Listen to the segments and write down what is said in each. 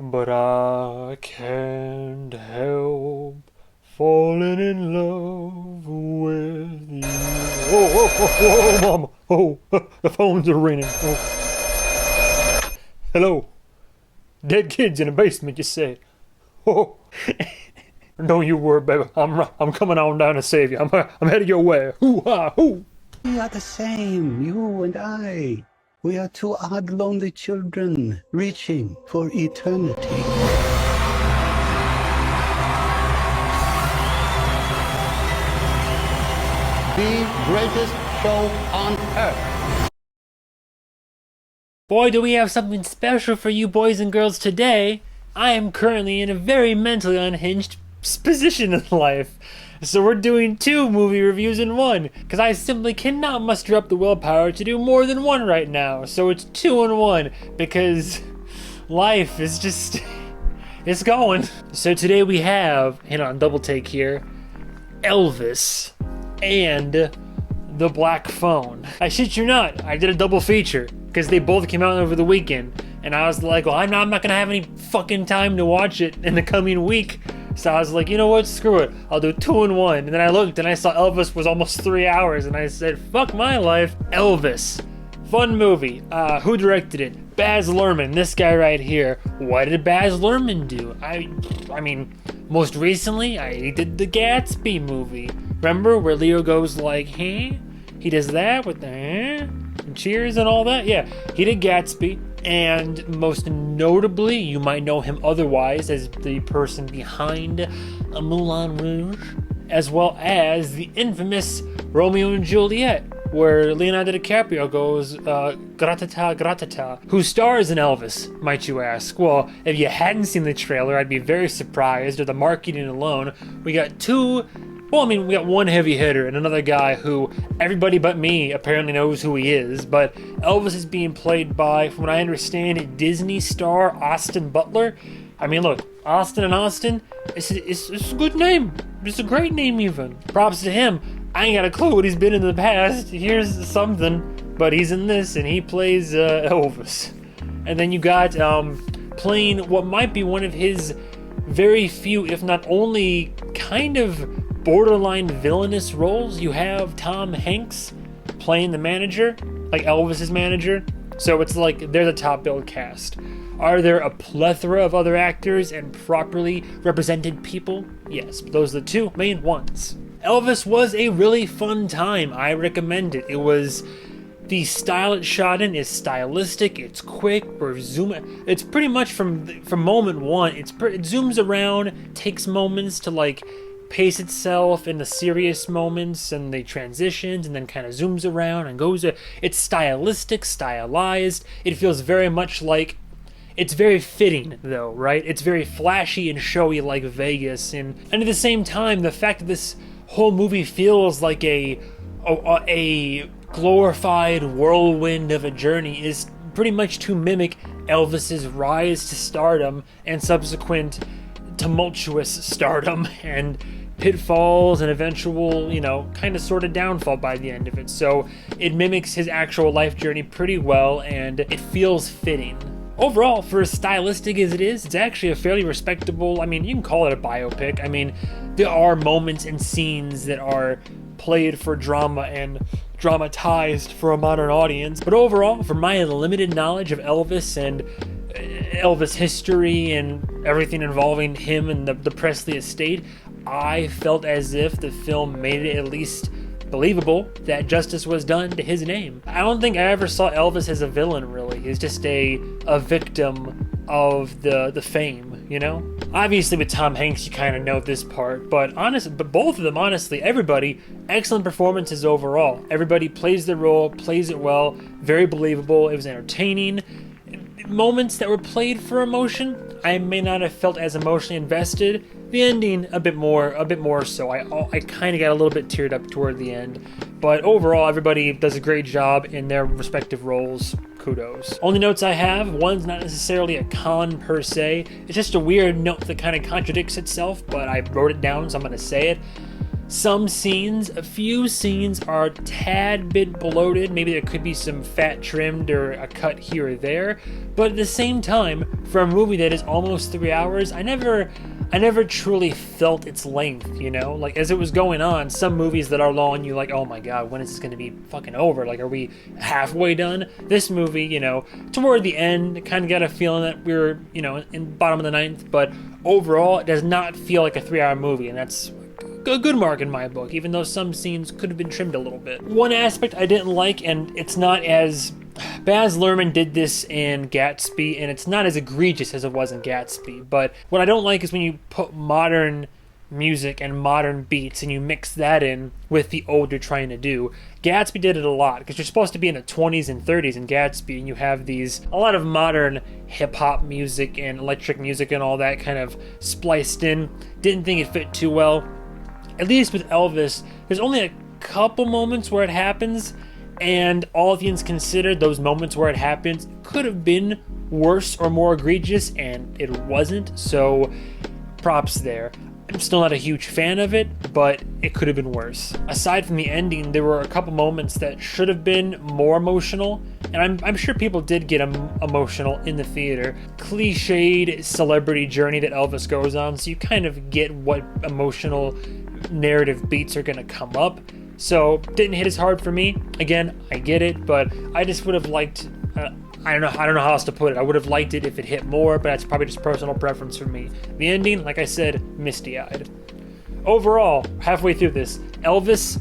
But I can't help falling in love with you. Oh, oh, oh, oh, mama. Oh, the phones are ringing. Oh. Hello. Dead kids in a basement, you say. Oh. Don't you worry, baby. I'm coming on down to save you. I'm headed your way. Hoo-ha, hoo. We are the same, you and I. We are two odd, lonely children reaching for eternity. The greatest show on earth. Boy, do we have something special for you boys and girls today. I am currently in a very mentally unhinged position in life. So we're doing 2 movie reviews in one, because I simply cannot muster up the willpower to do more than one right now. So it's 2 in 1, because life is just, it's going. So today we have, hang on, double take here, Elvis and The Black Phone. I shit you not, I did a double feature, because they both came out over the weekend. And I was like, well, I'm not gonna have any fucking time to watch it in the coming week. So I was like, you know what, screw it. I'll do 2 in 1. And then I looked and I saw Elvis was almost 3 hours. And I said, fuck my life. Elvis. Fun movie. Who directed it? Baz Luhrmann, this guy right here. What did Baz Luhrmann do? I mean, most recently, he did the Gatsby movie. Remember where Leo goes like, huh? He does that with the and cheers and all that? Yeah, he did Gatsby. And most notably, you might know him otherwise as the person behind Moulin Rouge, as well as the infamous Romeo and Juliet, where Leonardo DiCaprio goes, gratata, gratata. Who stars in Elvis, might you ask? Well, if you hadn't seen the trailer, I'd be very surprised, or the marketing alone. We got we got one heavy hitter and another guy who everybody but me apparently knows who he is, but Elvis is being played by, from what I understand, Disney star Austin Butler. I mean, look, Austin and Austin, it's a good name. It's a great name even. Props to him. I ain't got a clue what he's been in the past. Here's something, but he's in this and he plays Elvis. And then you got playing what might be one of his very few, if not only, kind of borderline villainous roles. You have Tom Hanks playing the manager, like Elvis's manager. So it's like they're the top billed cast. Are there a plethora of other actors and properly represented people? Yes, but those are the 2 main ones. Elvis was a really fun time. I recommend it. It was, the style it's shot in is stylistic. It's quick. It's pretty much from moment one. It zooms around, takes moments to like pace itself in the serious moments and the transitions, and then kind of zooms around and goes. It's stylistic, stylized. It feels very much like, it's very fitting though, right? It's very flashy and showy like Vegas, and at the same time, the fact that this whole movie feels like a glorified whirlwind of a journey is pretty much to mimic Elvis's rise to stardom and subsequent tumultuous stardom and pitfalls and eventual, kind of sort of downfall by the end of it. So it mimics his actual life journey pretty well, and it feels fitting. Overall, for as stylistic as it is, it's actually a fairly respectable, you can call it a biopic. There are moments and scenes that are played for drama and dramatized for a modern audience, but overall, for my limited knowledge of Elvis and Elvis history and everything involving him and the Presley estate, I felt as if the film made it at least believable that justice was done to his name. I don't think I ever saw Elvis as a villain, really. He's just a victim of the fame, Obviously with Tom Hanks you kind of know this part, but both of them, honestly, everybody, excellent performances overall. Everybody plays their role, plays it well, very believable. It was entertaining. Moments that were played for emotion, I may not have felt as emotionally invested. The ending, a bit more so. I kind of got a little bit teared up toward the end. But overall, everybody does a great job in their respective roles. Kudos. Only notes I have, one's not necessarily a con per se. It's just a weird note that kind of contradicts itself, but I wrote it down, so I'm going to say it. Some scenes, a few scenes are a tad bit bloated. Maybe there could be some fat trimmed or a cut here or there. But at the same time, for a movie that is almost 3 hours, I never truly felt its length, you know? Like, as it was going on, some movies that are long, you're like, oh my god, when is this going to be fucking over? Like, are we halfway done? This movie, you know, toward the end, kind of got a feeling that we were, you know, in the bottom of the ninth, but overall, it does not feel like a 3-hour movie, and that's a good mark in my book, even though some scenes could have been trimmed a little bit. One aspect I didn't like, and it's not as... Baz Luhrmann did this in Gatsby, and it's not as egregious as it was in Gatsby, but what I don't like is when you put modern music and modern beats and you mix that in with the old you're trying to do. Gatsby did it a lot, because you're supposed to be in the 20s and 30s in Gatsby, and you have a lot of modern hip-hop music and electric music and all that kind of spliced in. Didn't think it fit too well. At least with Elvis, there's only a couple moments where it happens, and all things considered, those moments where it happens could have been worse or more egregious, and it wasn't, so props there. I'm still not a huge fan of it, but it could have been worse. Aside from the ending, there were a couple moments that should have been more emotional, and I'm sure people did get emotional in the theater. Cliched celebrity journey that Elvis goes on, so you kind of get what emotional narrative beats are going to come up. So didn't hit as hard for me. Again, I get it, but I just would have liked, I don't know how else to put it. I would have liked it if it hit more, but that's probably just personal preference for me. The ending, like I said, misty-eyed. Overall, halfway through this, Elvis,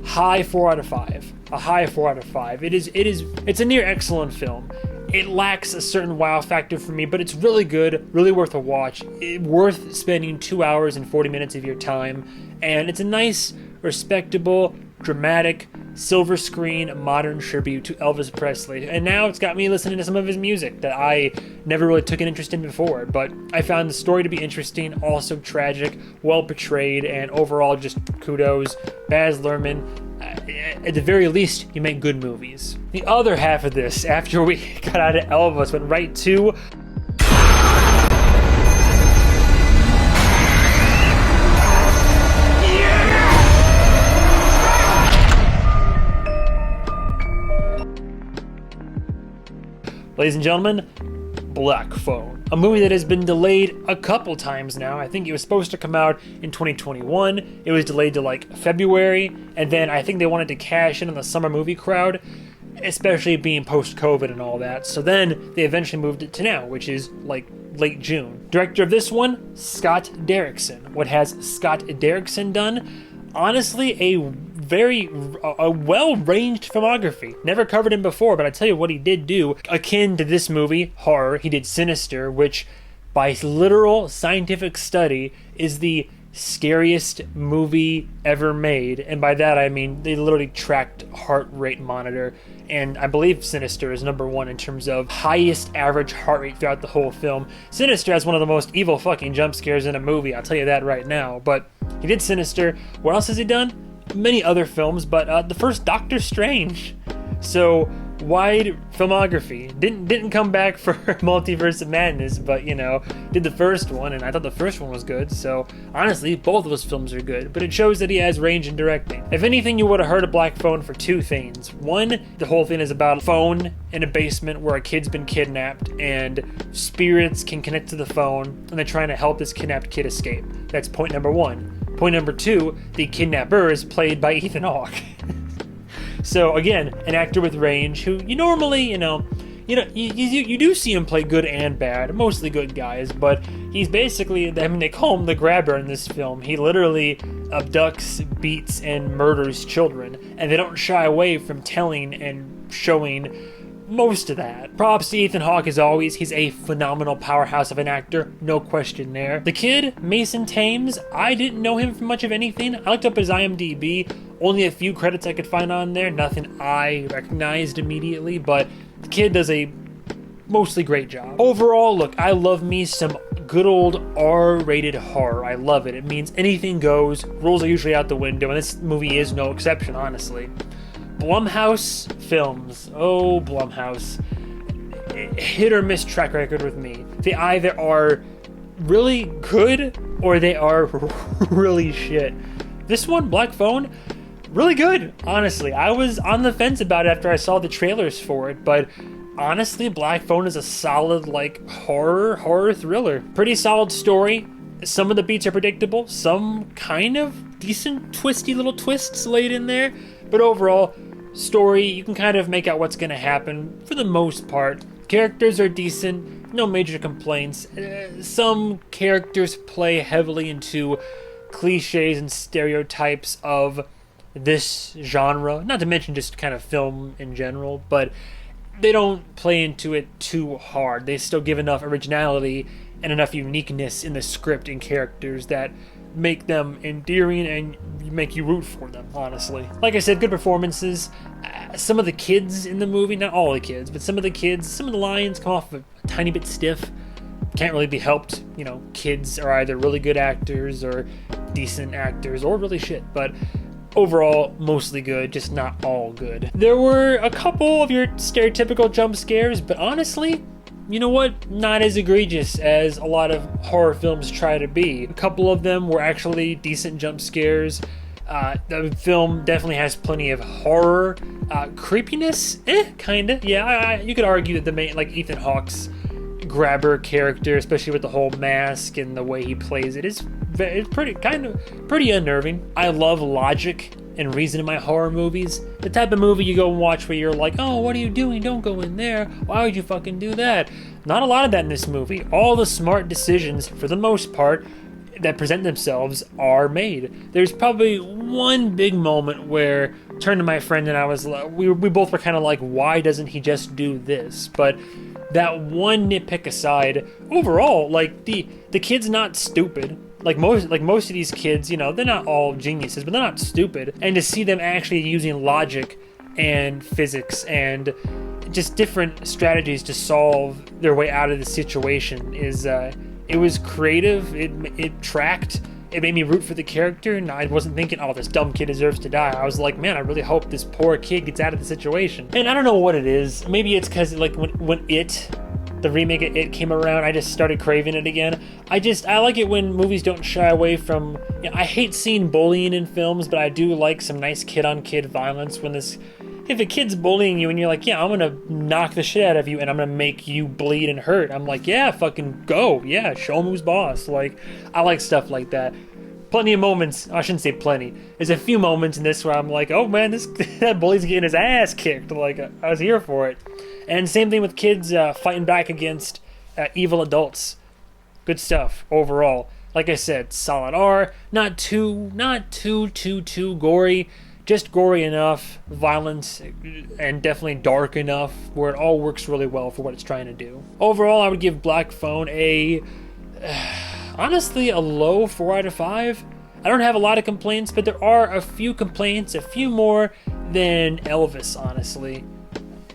high 4 out of 5. A high 4 out of 5. It's a near excellent film. It lacks a certain wow factor for me, but it's really good, really worth a watch. Worth spending 2 hours and 40 minutes of your time, and it's a nice, respectable, dramatic, silver screen, modern tribute to Elvis Presley. And now it's got me listening to some of his music that I never really took an interest in before, but I found the story to be interesting, also tragic, well portrayed, and overall just kudos. Baz Luhrmann, at the very least, you make good movies. The other half of this, after we got out of Elvis, went right to... Ladies and gentlemen, Black Phone. A movie that has been delayed a couple times now. I think it was supposed to come out in 2021. It was delayed to like February, and then I think they wanted to cash in on the summer movie crowd, especially being post-COVID and all that. So then they eventually moved it to now, which is like late June. Director of this one, Scott Derrickson. What has Scott Derrickson done? Honestly, a well-ranged filmography. Never covered him before, but I tell you what he did do, akin to this movie, horror, he did Sinister, which by literal scientific study is the scariest movie ever made. And by that I mean they literally tracked heart rate monitor, and I believe Sinister is number 1 in terms of highest average heart rate throughout the whole film. Sinister has one of the most evil fucking jump scares in a movie, I'll tell you that right now. But he did Sinister. What else has he done? Many other films, but the first Doctor Strange. So wide filmography. Didn't come back for Multiverse of Madness, but you know, did the first one, and I thought the first one was good. So honestly, both of those films are good, but it shows that he has range in directing. If anything, you would have heard of Black Phone for 2 things. One, the whole thing is about a phone in a basement where a kid's been kidnapped, and spirits can connect to the phone, and they're trying to help this kidnapped kid escape. That's point number 1. Point number 2, the kidnapper is played by Ethan Hawke. So again, an actor with range who you normally, you do see him play good and bad, mostly good guys, but he's basically, I mean, they call him the grabber in this film. He literally abducts, beats, and murders children, and they don't shy away from telling and showing most of that. Props to Ethan Hawke as always. He's a phenomenal powerhouse of an actor, no question there. The kid, Mason Thames, I didn't know him from much of anything. I looked up his IMDb, only a few credits I could find on there, nothing I recognized immediately, but the kid does a mostly great job. Overall, look, I love me some good old R-rated horror. I love it. It means anything goes. Rules are usually out the window, and this movie is no exception, honestly. Blumhouse films. Oh, Blumhouse. Hit or miss track record with me. They either are really good or they are really shit. This one, Black Phone, really good, honestly. I was on the fence about it after I saw the trailers for it, but honestly, Black Phone is a solid, like, horror thriller. Pretty solid story. Some of the beats are predictable, some kind of decent twisty little twists laid in there, but overall, story, you can kind of make out what's gonna happen for the most part. Characters are decent, no major complaints. Some characters play heavily into cliches and stereotypes of this genre, not to mention just kind of film in general, but they don't play into it too hard. They still give enough originality and enough uniqueness in the script and characters that make them endearing and make you root for them, honestly. Like I said, good performances. Some of the kids in the movie, not all the kids, but some of the lines come off a tiny bit stiff. Can't really be helped. You know, kids are either really good actors or decent actors or really shit, but overall, mostly good, just not all good. There were a couple of your stereotypical jump scares, but honestly, you know what? Not as egregious as a lot of horror films try to be. A couple of them were actually decent jump scares. The film definitely has plenty of horror. Creepiness? Kinda. Yeah, you could argue that the main, like Ethan Hawke's grabber character, especially with the whole mask and the way he plays it, it's pretty unnerving. I love logic and reason in my horror movies. The type of movie you go and watch where you're like, oh, what are you doing? Don't go in there. Why would you fucking do that? Not a lot of that in this movie. All the smart decisions, for the most part, that present themselves are made. There's probably one big moment where I turned to my friend and I was like, we both were kind of like, why doesn't he just do this? But that one nitpick aside, overall, like the kid's not stupid. Like most of these kids, you know, they're not all geniuses, but they're not stupid. And to see them actually using logic and physics and just different strategies to solve their way out of the situation is, it was creative. It tracked. It made me root for the character, and I wasn't thinking, oh, this dumb kid deserves to die. I was like, man, I really hope this poor kid gets out of the situation. And I don't know what it is. Maybe it's because like when the remake of It came around, I just started craving it again. I like it when movies don't shy away from, you know, I hate seeing bullying in films, but I do like some nice kid-on-kid violence when if a kid's bullying you and you're like, yeah, I'm gonna knock the shit out of you and I'm gonna make you bleed and hurt. I'm like, yeah, fucking go. Yeah, show him who's boss. Like, I like stuff like that. Plenty of moments, I shouldn't say plenty, there's a few moments in this where I'm like, oh man, that bully's getting his ass kicked. Like, I was here for it. And same thing with kids fighting back against evil adults. Good stuff overall. Like I said, solid R. Not too gory. Just gory enough, violent, and definitely dark enough where it all works really well for what it's trying to do. Overall, I would give Black Phone honestly, a low 4 out of 5. I don't have a lot of complaints, but there are a few complaints, a few more than Elvis, honestly.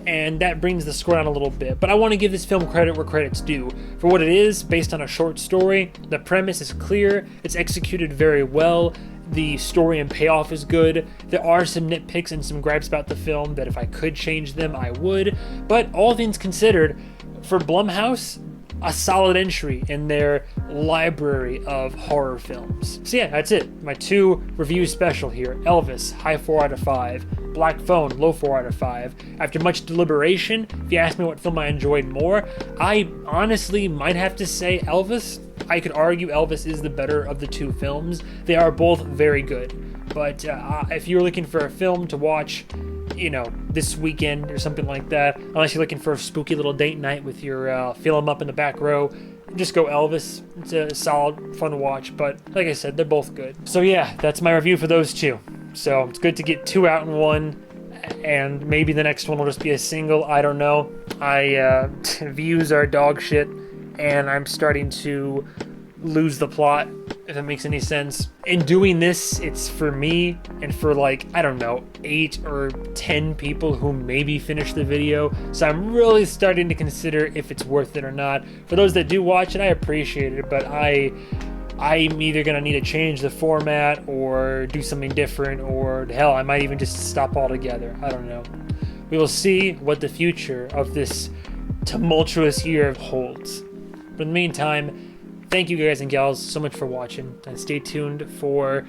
And that brings the score down a little bit. But I want to give this film credit where credit's due. For what it is, based on a short story, the premise is clear, it's executed very well, the story and payoff is good. There are some nitpicks and some gripes about the film that if I could change them, I would. But all things considered, for Blumhouse, a solid entry in their library of horror films. So yeah, that's it. My 2 review special here. Elvis, high 4 out of 5. Black Phone, low 4 out of 5. After much deliberation, if you ask me what film I enjoyed more, I honestly might have to say Elvis. I could argue Elvis is the better of the 2 films. They are both very good. But if you're looking for a film to watch, you know, this weekend or something like that, unless you're looking for a spooky little date night with your film up in the back row, just go Elvis. It's a solid, fun watch, but like I said, they're both good. So yeah, that's my review for those 2. So it's good to get 2 out in one, and maybe the next one will just be a single, I don't know. Views are dog shit, and I'm starting to lose the plot, if that makes any sense. In doing this, it's for me and for like, I don't know, 8 or 10 people who maybe finish the video. So I'm really starting to consider if it's worth it or not. For those that do watch it, I appreciate it, but I'm either gonna need to change the format or do something different, or hell, I might even just stop altogether. I don't know. We will see what the future of this tumultuous year holds. But in the meantime, thank you guys and gals so much for watching, and stay tuned for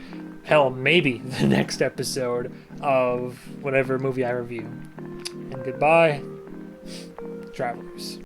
hell, maybe the next episode of whatever movie I review. And goodbye, travelers.